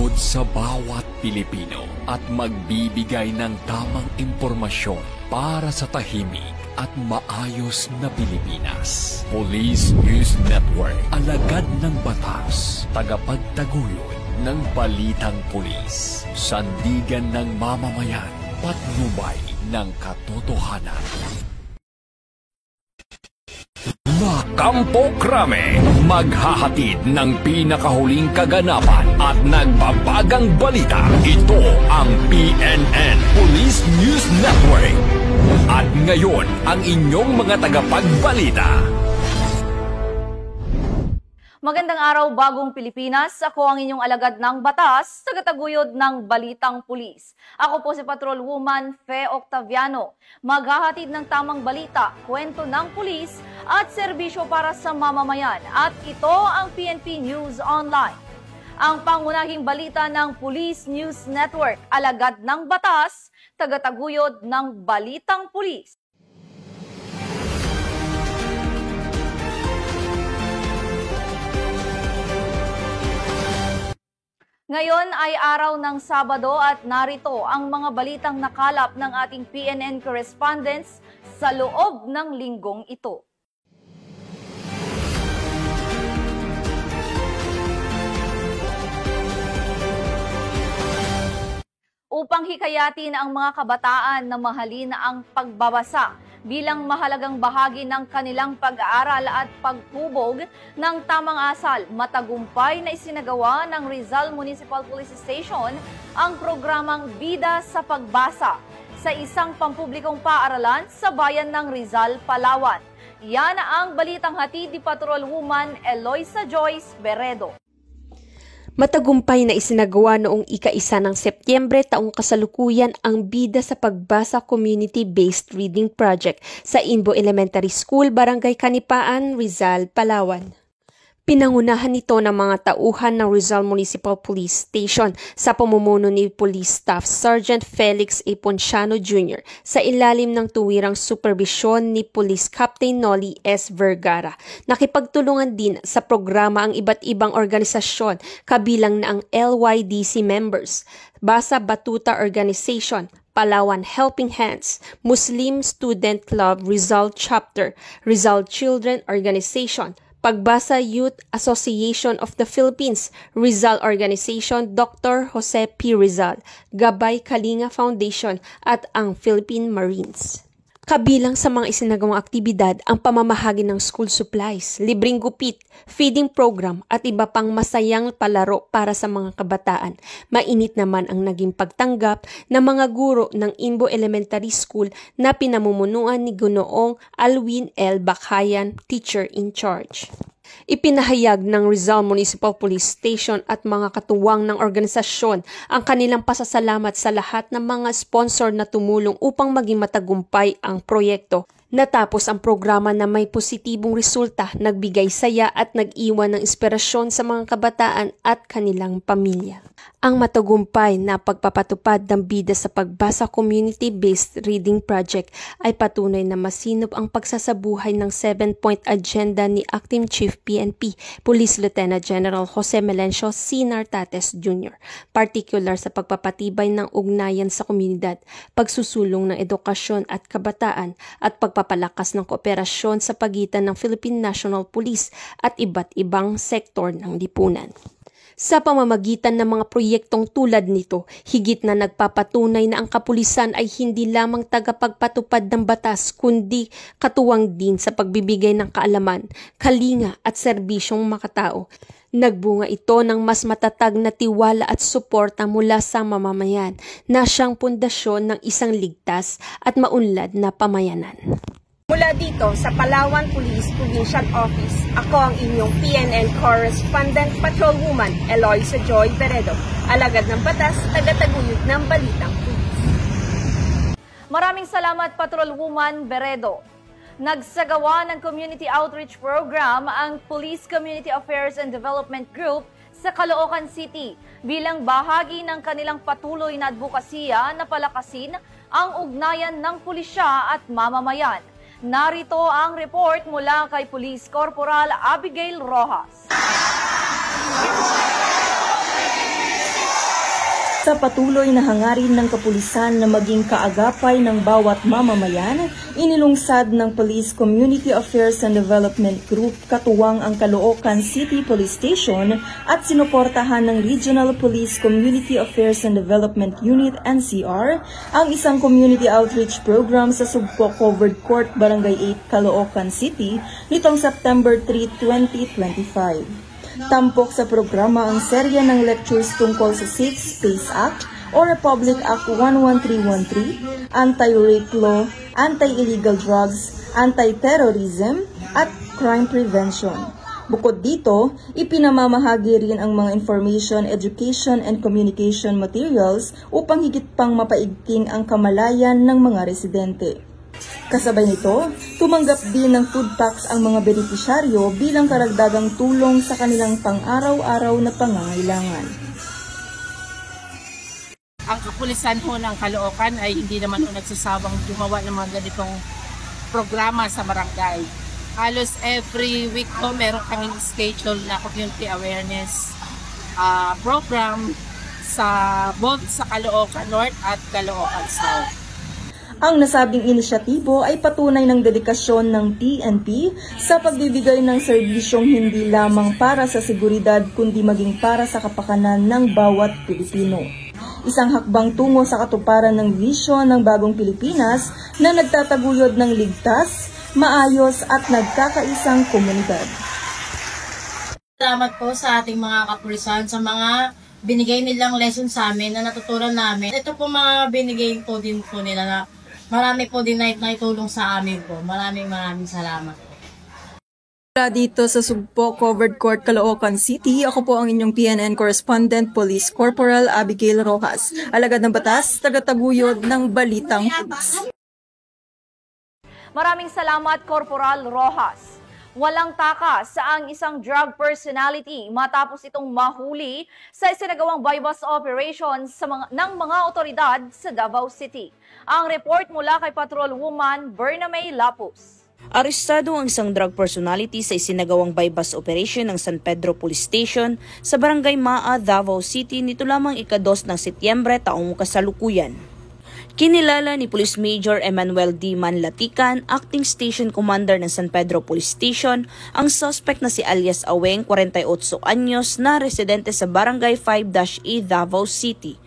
Susunod sa bawat Pilipino at magbibigay ng tamang impormasyon para sa tahimik at maayos na Pilipinas. Police News Network, alagad ng batas, tagapagtaguyod ng balitang pulis, sandigan ng mamamayan, patnubay ng katotohanan. La Campo Crame, maghahatid ng pinakahuling kaganapan at nagbabagang balita. Ito ang PNN Police News Network. At ngayon, ang inyong mga tagapagbalita. Magandang araw, bagong Pilipinas. Ako ang inyong alagad ng batas, tagataguyod ng Balitang Pulis. Ako po si Patrol Woman Fe Octaviano. Maghahatid ng tamang balita, kwento ng pulis at serbisyo para sa mamamayan. At ito ang PNP News Online. Ang pangunahing balita ng Police News Network, alagad ng batas, tagataguyod ng Balitang Pulis. Ngayon ay araw ng Sabado at narito ang mga balitang nakalap ng ating PNN correspondents sa loob ng linggong ito. Upang hikayatin ang mga kabataan na mahalin ang pagbabasa bilang mahalagang bahagi ng kanilang pag-aaral at pagtubog ng tamang asal, matagumpay na isinagawa ng Rizal Municipal Police Station ang programang Bida sa Pagbasa sa isang pampublikong paaralan sa bayan ng Rizal, Palawan. Yan ang balitang hatid ni Patrol Woman Eloisa Joyce Beredo. Matagumpay na isinagawa noong ika-1 ng Setyembre taong kasalukuyan ang Bida sa Pagbasa Community-Based Reading Project sa Inbo Elementary School, Barangay Kanipaan, Rizal, Palawan. Pinangunahan nito ng mga tauhan ng Rizal Municipal Police Station sa pamumuno ni Police Staff Sergeant Felix A. Ponciano Jr. sa ilalim ng tuwirang superbisyon ni Police Captain Noli S. Vergara. Nakipagtulungan din sa programa ang iba't ibang organisasyon kabilang na ang LYDC members, Basa Batuta Organization, Palawan Helping Hands, Muslim Student Club Rizal Chapter, Rizal Children Organization, Pagbasa Youth Association of the Philippines, Rizal Organization, Dr. Jose P. Rizal, Gabay Kalinga Foundation at ang Philippine Marines. Kabilang sa mga isinagawang aktibidad ang pamamahagi ng school supplies, libreng gupit, feeding program at iba pang masayang palaro para sa mga kabataan. Mainit naman ang naging pagtanggap ng mga guro ng Inbo Elementary School na pinamumunuan ni Gunoong Alwin L. Bakayan, teacher in charge. Ipinahayag ng Rizal Municipal Police Station at mga katuwang ng organisasyon ang kanilang pasasalamat sa lahat ng mga sponsor na tumulong upang maging matagumpay ang proyekto. Natapos ang programa na may positibong resulta, nagbigay saya at nag-iwan ng inspirasyon sa mga kabataan at kanilang pamilya. Ang matagumpay na pagpapatupad ng Bida sa Pagbasa Community-Based Reading Project ay patunay na masinop ang pagsasabuhay ng 7-point agenda ni Acting Chief PNP, Police Lieutenant General Jose Melencio C. Nartates Jr., particular sa pagpapatibay ng ugnayan sa komunidad, pagsusulong ng edukasyon at kabataan, at pagpapalakas ng kooperasyon sa pagitan ng Philippine National Police at iba't ibang sektor ng lipunan. Sa pamamagitan ng mga proyektong tulad nito, higit na nagpapatunay na ang kapulisan ay hindi lamang tagapagpatupad ng batas kundi katuwang din sa pagbibigay ng kaalaman, kalinga at serbisyong makatao. Nagbunga ito ng mas matatag na tiwala at suporta mula sa mamamayan na siyang pundasyon ng isang ligtas at maunlad na pamayanan. Mula dito sa Palawan Police Provincial Office, ako ang inyong PNN Correspondent Patrolwoman Eloisa Joy Beredo, alagad ng batas, tagataguyod ng Balitang Pulis. Maraming salamat, Patrolwoman Beredo. Nagsagawa ng Community Outreach Program ang Police Community Affairs and Development Group sa Caloocan City bilang bahagi ng kanilang patuloy na advokasya na palakasin ang ugnayan ng pulisya at mamamayan. Narito ang report mula kay Police Corporal Abigail Rojas. Sa patuloy na hangarin ng kapulisan na maging kaagapay ng bawat mamamayan, inilungsad ng Police Community Affairs and Development Group katuwang ang Caloocan City Police Station at sinuportahan ng Regional Police Community Affairs and Development Unit NCR ang isang community outreach program sa Sugpo Covered Court, Barangay 8, Caloocan City nitong September 3, 2025. Tampok sa programa ang serya ng lectures tungkol sa Safe Space Act o Republic Act 11313, Anti-Rape Law, Anti-Illegal Drugs, Anti-Terrorism at Crime Prevention. Bukod dito, ipinamamahagi rin ang mga information, education, and communication materials upang higit pang mapaigting ang kamalayan ng mga residente. Kasabay nito, tumanggap din ng food packs ang mga benepisyaryo bilang karagdagang tulong sa kanilang pang-araw-araw na pangangailangan. Ang kapulisan po ng Caloocan ay hindi naman po nagsasawang gumawa ng mga ganitong programa sa barangay. Halos every week po meron kaming schedule na community awareness program sa both sa Caloocan North at Caloocan South. Ang nasabing inisyatibo ay patunay ng dedikasyon ng PNP sa pagbibigay ng serbisyong hindi lamang para sa seguridad kundi maging para sa kapakanan ng bawat Pilipino. Isang hakbang tungo sa katuparan ng visyon ng bagong Pilipinas na nagtataguyod ng ligtas, maayos at nagkakaisang komunidad. Salamat po sa ating mga kapulisan sa mga binigay nilang lesson sa amin na natutunan namin. Ito po mga binigay po din po nila na marami po din na itulong sa amin po. Maraming salamat po. Dito sa Sugpo Covered Court, Caloocan City, ako po ang inyong PNN Correspondent, Police Corporal Abigail Rojas. Alagad ng batas, tagataguyod ng Balitang Pulis. Maraming salamat, Corporal Rojas. Walang takas ang isang drug personality matapos itong mahuli sa isinagawang bypass operation ng mga otoridad sa Davao City. Ang report mula kay Patrolwoman Bernamay Lapus. Arestado ang isang drug personality sa isinagawang bypass operation ng San Pedro Police Station sa Barangay Maa, Davao City nito lamang ika-2 ng Setyembre taong kasalukuyan. Kinilala ni Police Major Emmanuel D. Manlatican, Acting Station Commander ng San Pedro Police Station, ang suspect na si alias Aweng, 48 anyos, na residente sa Barangay 5-E, Davao City.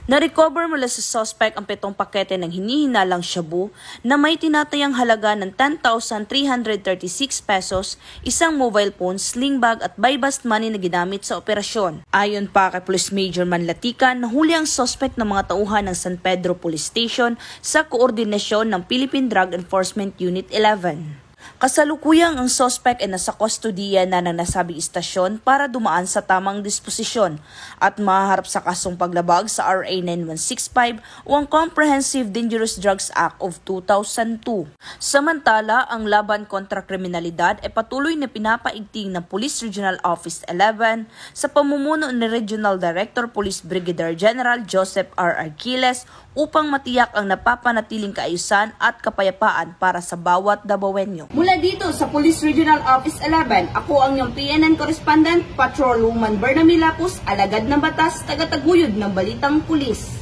Na-recover mula sa suspect ang 7 pakete ng hinihinalang shabu na may tinatayang halaga ng 10,336 pesos, isang mobile phone, sling bag at buy-bust money na ginamit sa operasyon. Ayon pa kay Police Major Manlatican, nahuli ang suspect ng mga tauhan ng San Pedro Police Station sa koordinasyon ng Philippine Drug Enforcement Unit 11. Kasalukuyang ang suspect ay nasa kustodiya na ng nasabing istasyon para dumaan sa tamang disposisyon at mahaharap sa kasong paglabag sa RA 9165 o ang Comprehensive Dangerous Drugs Act of 2002. Samantala, ang laban kontra kriminalidad ay patuloy na pinapaigting ng Police Regional Office 11 sa pamumuno ni Regional Director Police Brigadier General Joseph R. Arquiles upang matiyak ang napapanatiling kaayusan at kapayapaan para sa bawat Davaoenyo. Mula dito sa Police Regional Office 11, ako ang iyong PNN Correspondent, Patrolwoman Bernamay Lapus, alagad ng batas, tagataguyod ng Balitang Pulis.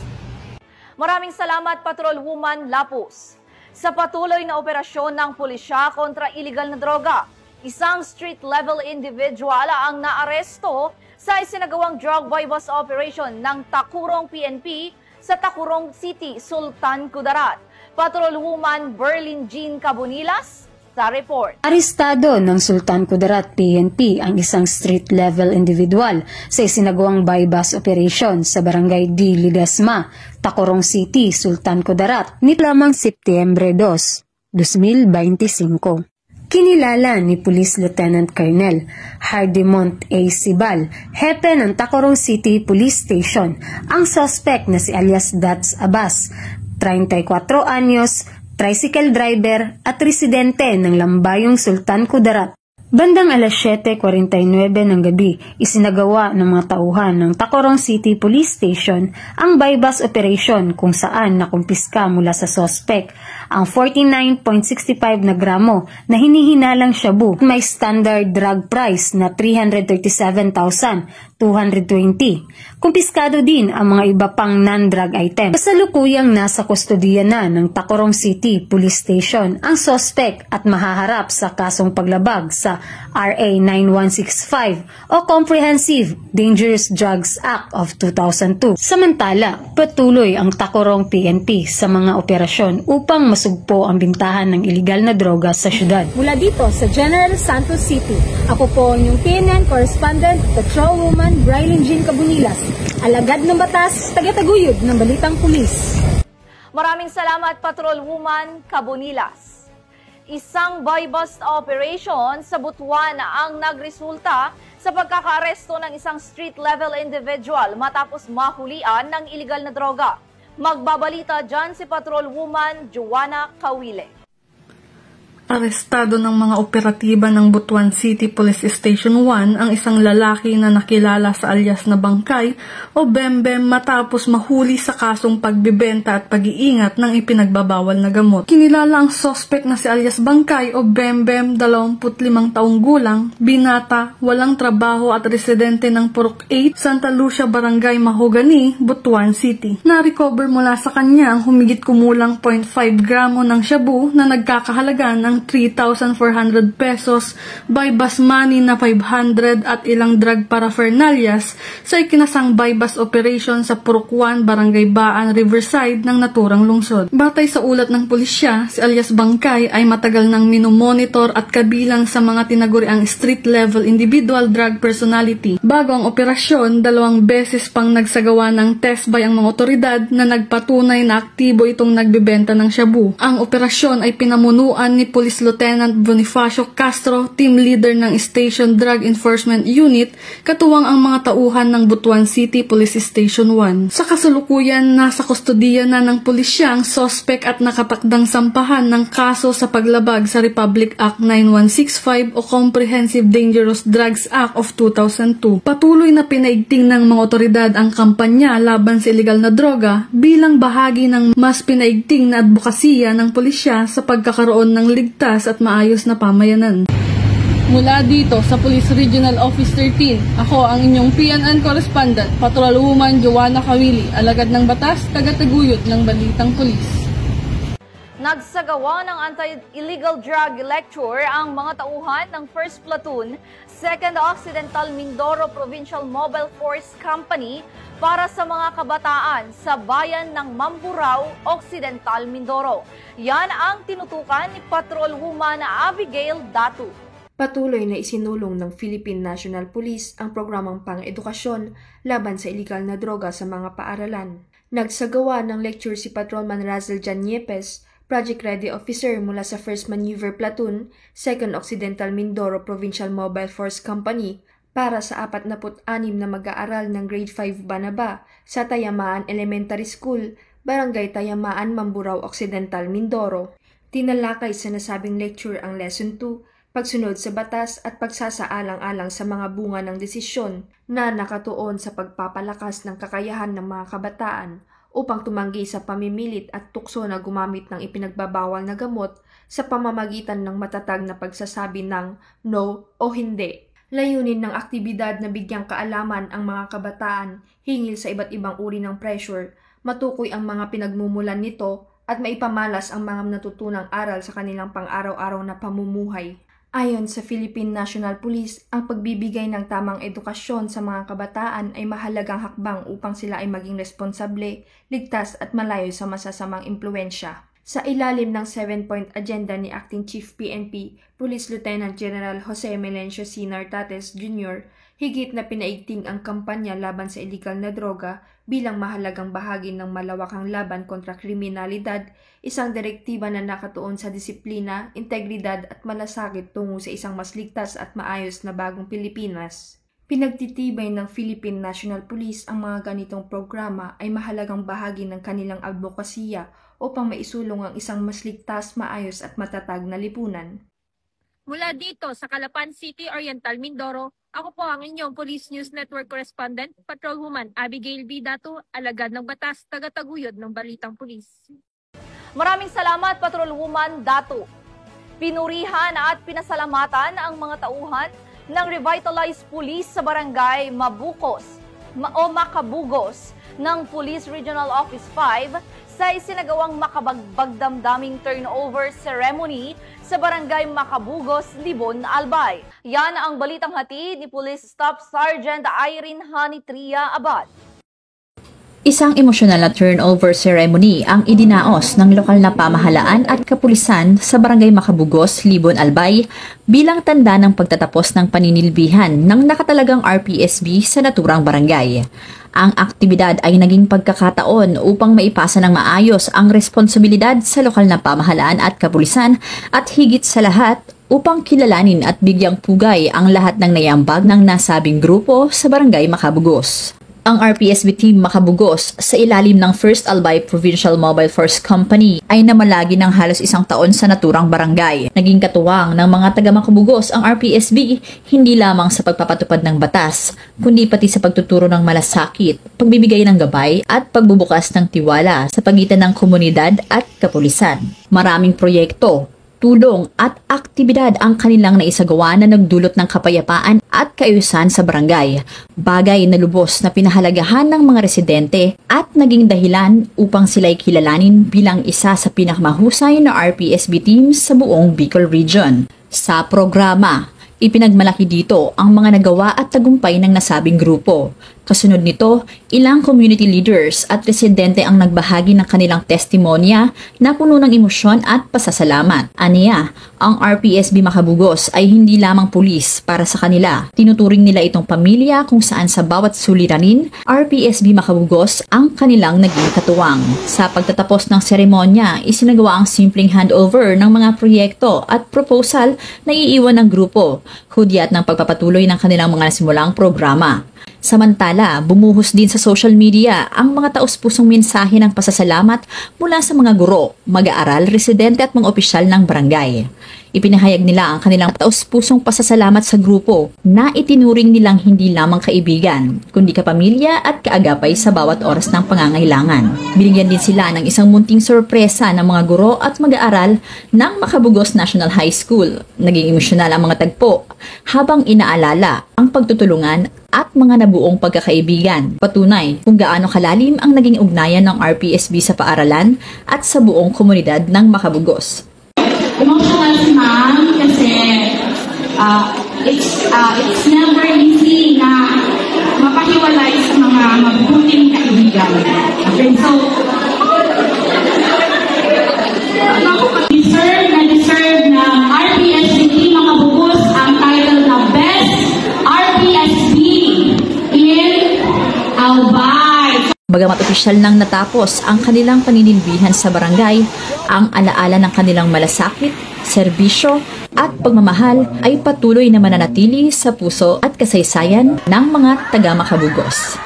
Maraming salamat, Patrolwoman Lapus. Sa patuloy na operasyon ng pulisya kontra iligal na droga, isang street-level individual ang naaresto sa isinagawang drug bypass operation ng Takurong PNP sa Takurong City, Sultan Kudarat. Patrolwoman Berlin Jean Cabonilas sa report. Arestado ng Sultan Kudarat PNP ang isang street-level individual sa isinagawang bypass operation sa Barangay D. Ledesma, Takurong City, Sultan Kudarat, nito lamang Setyembre 2, 2025. Kinilala ni Police Lieutenant Colonel Hardimont A. Sibal, hepe ng Takurong City Police Station, ang suspect na si alias Dats Abbas, 34 anyos, tricycle driver at residente ng Lambayong Sultan Kudarat. Bandang alas 7:49 ng gabi, isinagawa ng mga tauhan ng Takurong City Police Station ang bypass operation kung saan nakumpiska mula sa suspect ang 49.65 na gramo na hinihinalang shabu may standard drug price na 337,220. Kumpiskado din ang mga iba pang non-drug item. Kasalukuyang nasa kustodiya na ng Tacurong City Police Station ang suspect at mahaharap sa kasong paglabag sa RA 9165 o Comprehensive Dangerous Drugs Act of 2002. Samantala, patuloy ang Tacurong PNP sa mga operasyon upang masugpo ang bintahan ng iligal na droga sa syudad. Mula dito sa General Santos City, ako po ang inyong PNN Correspondent, Patrolwoman Briley Jean Cabunilas, alagad ng batas, tagataguyod ng Balitang Pulis. Maraming salamat, Patrolwoman Cabunilas. Isang buy bust operation sa Butuan ang nagresulta sa pagkakaaresto ng isang street-level individual matapos mahulian ng iligal na droga. Magbabalita dyan si Patrolwoman Joanna Kawile. Arestado ng mga operatiba ng Butuan City Police Station 1 ang isang lalaki na nakilala sa alias na Bangkay o Bembem matapos mahuli sa kasong pagbibenta at pag-iingat ng ipinagbabawal na gamot. Kinilala ang suspect na si alias Bangkay o Bembem, 25 taong gulang, binata, walang trabaho at residente ng Purok 8, Santa Lucia, Barangay Mahogany, Butuan City. Na-recover mula sa kanya ang humigit kumulang 0.5 gramo ng shabu na nagkakahalaga ng 3,400 pesos, buy bus money na 500 at ilang drug paraphernalias sa ikinasang buy bus operation sa Purok 1, Barangay Baan, Riverside ng naturang lungsod. Batay sa ulat ng pulisya, si alias Bangkay ay matagal nang minomonitor at kabilang sa mga tinaguriang street-level individual drug personality. Bago ang operasyon, 2 beses pang nagsagawa ng test by ang mga otoridad na nagpatunay na aktibo itong nagbebenta ng shabu. Ang operasyon ay pinamunuan ni Police Lieutenant Bonifacio Castro, team leader ng Station Drug Enforcement Unit, katuwang ang mga tauhan ng Butuan City Police Station 1. Sa kasalukuyan, nasa kustodiya na ng pulisya ang suspect at nakatakdang sampahan ng kaso sa paglabag sa Republic Act 9165 o Comprehensive Dangerous Drugs Act of 2002. Patuloy na pinaigting ng mga otoridad ang kampanya laban sa iligal na droga bilang bahagi ng mas pinaigting na advokasya ng pulisya sa pagkakaroon ng ligtas at maayos na pamayanan. Mula dito sa Police Regional Office 13, ako ang inyong PNN Correspondent, Patrolwoman Joanna Kawili, alagad ng batas, tagataguyod ng Balitang Pulis. Nagsagawa ng anti-illegal drug lecture ang mga tauhan ng 1st Platoon, 2nd Occidental Mindoro Provincial Mobile Force Company para sa mga kabataan sa bayan ng Mamburao, Occidental Mindoro. Yan ang tinutukan ni Patrolwoman Abigail Datu. Patuloy na isinulong ng Philippine National Police ang programang pang-edukasyon laban sa iligal na droga sa mga paaralan. Nagsagawa ng lecture si Patrolman Razel Jan Yepes, Project Ready Officer mula sa 1st Maneuver Platoon, 2nd Occidental Mindoro Provincial Mobile Force Company, para sa 46 na mag-aaral ng Grade 5 Banaba sa Tayamaan Elementary School, Barangay Tayamaan, Mamburao, Occidental, Mindoro. Tinalakay sa nasabing lecture ang Lesson 2, pagsunod sa batas at pagsasaalang-alang sa mga bunga ng desisyon na nakatuon sa pagpapalakas ng kakayahan ng mga kabataan upang tumanggi sa pamimilit at tukso na gumamit ng ipinagbabawal na gamot sa pamamagitan ng matatag na pagsasabi ng no o hindi. Layunin ng aktibidad na bigyang kaalaman ang mga kabataan hingil sa iba't ibang uri ng pressure, matukoy ang mga pinagmumulan nito at maipamalas ang mga natutunang aral sa kanilang pang-araw-araw na pamumuhay. Ayon sa Philippine National Police, ang pagbibigay ng tamang edukasyon sa mga kabataan ay mahalagang hakbang upang sila ay maging responsable, ligtas at malayo sa masasamang impluensya. Sa ilalim ng 7-point agenda ni Acting Chief PNP, Police Lieutenant General Jose Melencio C. Nartates Jr., higit na pinaigting ang kampanya laban sa iligal na droga bilang mahalagang bahagi ng malawakang laban kontra kriminalidad, isang direktiba na nakatuon sa disiplina, integridad at malasakit tungo sa isang mas ligtas at maayos na bagong Pilipinas. Pinagtitibay ng Philippine National Police ang mga ganitong programa ay mahalagang bahagi ng kanilang advokasya upang maisulong ang isang mas ligtas, maayos at matatag na lipunan. Mula dito sa Calapan City, Oriental, Mindoro, ako po ang inyong Police News Network Correspondent, Patrolwoman Abigail B. Datu, alagad ng batas, tagataguyod ng Balitang Pulis. Maraming salamat, Patrolwoman Dato. Pinurihan at pinasalamatan ang mga tauhan ng Revitalized Police sa Barangay Macabugos ng Police Regional Office 5 sa isinagawang makabagbagdamdaming turnover ceremony sa Barangay Macabugos, Libon, Albay. Yan ang balitang hatid ni Police Staff Sergeant Irene Hanitria Abad. Isang emosyonal na turnover ceremony ang idinaos ng lokal na pamahalaan at kapulisan sa Barangay Macabugos, Libon, Albay bilang tanda ng pagtatapos ng paninilbihan ng nakatalagang RPSB sa naturang barangay. Ang aktibidad ay naging pagkakataon upang maipasa ng maayos ang responsibilidad sa lokal na pamahalaan at kapulisan at higit sa lahat upang kilalanin at bigyang pugay ang lahat ng naiambag ng nasabing grupo sa Barangay Macabugos. Ang RPSB Team Macabugos sa ilalim ng 1st Albay Provincial Mobile Force Company ay namalagi ng halos 1 taon sa naturang barangay. Naging katuwang ng mga taga Macabugos ang RPSB hindi lamang sa pagpapatupad ng batas, kundi pati sa pagtuturo ng malasakit, pagbibigay ng gabay at pagbubukas ng tiwala sa pagitan ng komunidad at kapulisan. Maraming proyekto, tulong at aktibidad ang kanilang naisagawa na nagdulot ng kapayapaan at kaayusan sa barangay. Bagay na lubos na pinahalagahan ng mga residente at naging dahilan upang sila'y kilalanin bilang isa sa pinakamahusay na RPSB teams sa buong Bicol Region. Sa programa, ipinagmalaki dito ang mga nagawa at tagumpay ng nasabing grupo. Kasunod nito, ilang community leaders at residente ang nagbahagi ng kanilang testimonya na puno ng emosyon at pasasalamat. Aniya, ang RPSB Macabugos ay hindi lamang pulis para sa kanila. Tinuturing nila itong pamilya kung saan sa bawat suliranin, RPSB Macabugos ang kanilang naging katuwang. Sa pagtatapos ng seremonya, isinagawa ang simpleng handover ng mga proyekto at proposal na iiwan ng grupo, hudyat ng pagpapatuloy ng kanilang mga nasimulang programa. Samantala, bumuhos din sa social media ang mga taus-pusong mensahe ng pasasalamat mula sa mga guro, mag-aaral, residente at mga opisyal ng barangay. Ipinahayag nila ang kanilang taus-pusong pasasalamat sa grupo na itinuring nilang hindi lamang kaibigan, kundi kapamilya at kaagapay sa bawat oras ng pangangailangan. Binigyan din sila ng isang munting sorpresa ng mga guro at mag-aaral ng Macabugos National High School. Naging emosyonal ang mga tagpo habang inaalala ang pagtutulungan at mga nabuong pagkakaibigan. Patunay kung gaano kalalim ang naging ugnayan ng RPSB sa paaralan at sa buong komunidad ng Macabugos. Emotional si ma'am kasi it's never easy na mapahiwalay sa mga mabuting kaibigan. Okay, so deserve na RPSB Team Macabugos ang title na Best RPSB in Albay. Bagamat opisyal nang natapos ang kanilang paninilbihan sa barangay, ang alaala ng kanilang malasakit, serbisyo at pagmamahal ay patuloy na mananatili sa puso at kasaysayan ng mga taga Macabugos.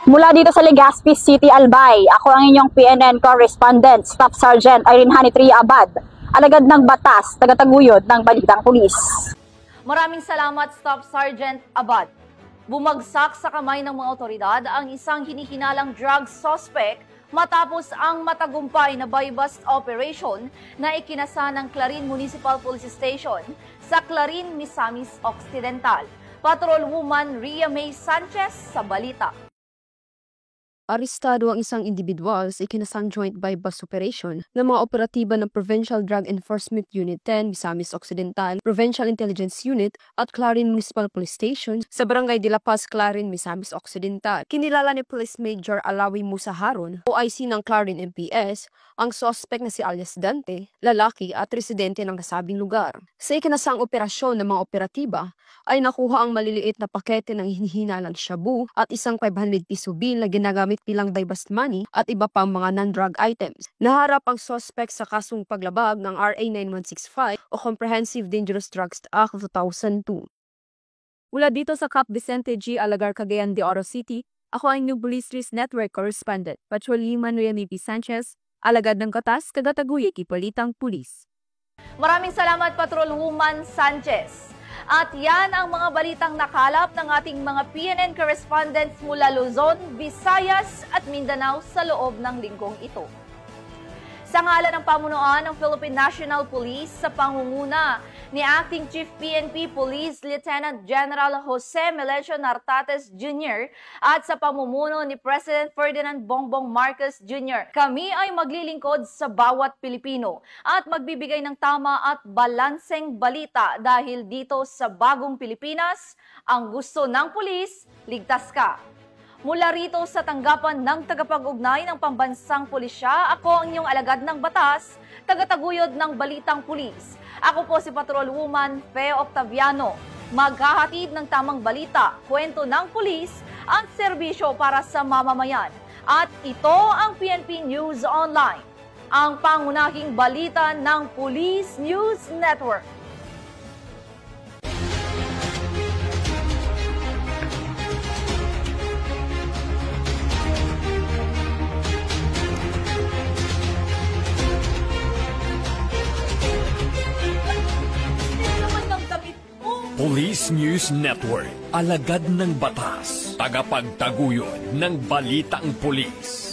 Mula dito sa Legazpi City, Albay, ako ang inyong PNN correspondent, Staff Sergeant Irene Hanitria Abad, alagad ng batas, tagataguyod ng Balitang Pulis. Maraming salamat, Staff Sergeant Abad. Bumagsak sa kamay ng mga otoridad ang isang hinihinalang drug suspect matapos ang matagumpay na buy-bust operation na ikinasa ng Clarin Municipal Police Station sa Clarin, Misamis Occidental. Patrolwoman Ria May Sanchez sa balita. Arestado ang isang individual sa ikinasang joint buy-bust operation ng mga operatiba ng Provincial Drug Enforcement Unit 10, Misamis Occidental, Provincial Intelligence Unit at Clarin Municipal Police Station sa Barangay de la Paz, Clarin, Misamis Occidental. Kinilala ni Police Major Alawi Musa Haron, OIC ng Clarin MPS, ang suspect na si alias Dante, lalaki at residente ng nasabing lugar. Sa ikinasang operasyon ng mga operatiba, ay nakuha ang maliliit na pakete ng hinihinalang shabu at isang 500 piso bill na ginagamit ginamit bilang buy-bust money at iba pang mga non-drug items. Naharap ang suspect sa kasong paglabag ng RA 9165 o Comprehensive Dangerous Drugs Act of 2002. Mula dito sa Cap Vicente G. Alagar, Cagayan de Oro City, ako ang inyong Police News Network Correspondent, Patrolman Noemi P. Sanchez, alagad ng katas, Tagataguyod, Ipalitang Pulis. Maraming salamat, Patrolwoman Sanchez. At yan ang mga balitang nakalap ng ating mga PNN correspondents mula Luzon, Visayas at Mindanao sa loob ng linggong ito. Sa ngalan ng pamunuan ng Philippine National Police sa pangunguna ni Acting Chief PNP Police Lieutenant General Jose Melesio Nartates Jr. at sa pamumuno ni President Ferdinand Bongbong Marcos Jr. Kami ay maglilingkod sa bawat Pilipino at magbibigay ng tama at balanseng balita dahil dito sa bagong Pilipinas, ang gusto ng pulis, ligtas ka. Mula rito sa tanggapan ng tagapag-ugnay ng pambansang pulisya, ako ang inyong alagad ng batas, tagataguyod ng balitang pulis. Ako po si Patrolwoman Fe Octaviano, maghahatid ng tamang balita, kwento ng pulis at serbisyo para sa mamamayan. At ito ang PNP News Online, ang pangunahing balita ng Police News Network. Police News Network, alagad ng batas, tagapagtaguyod ng balitang pulis.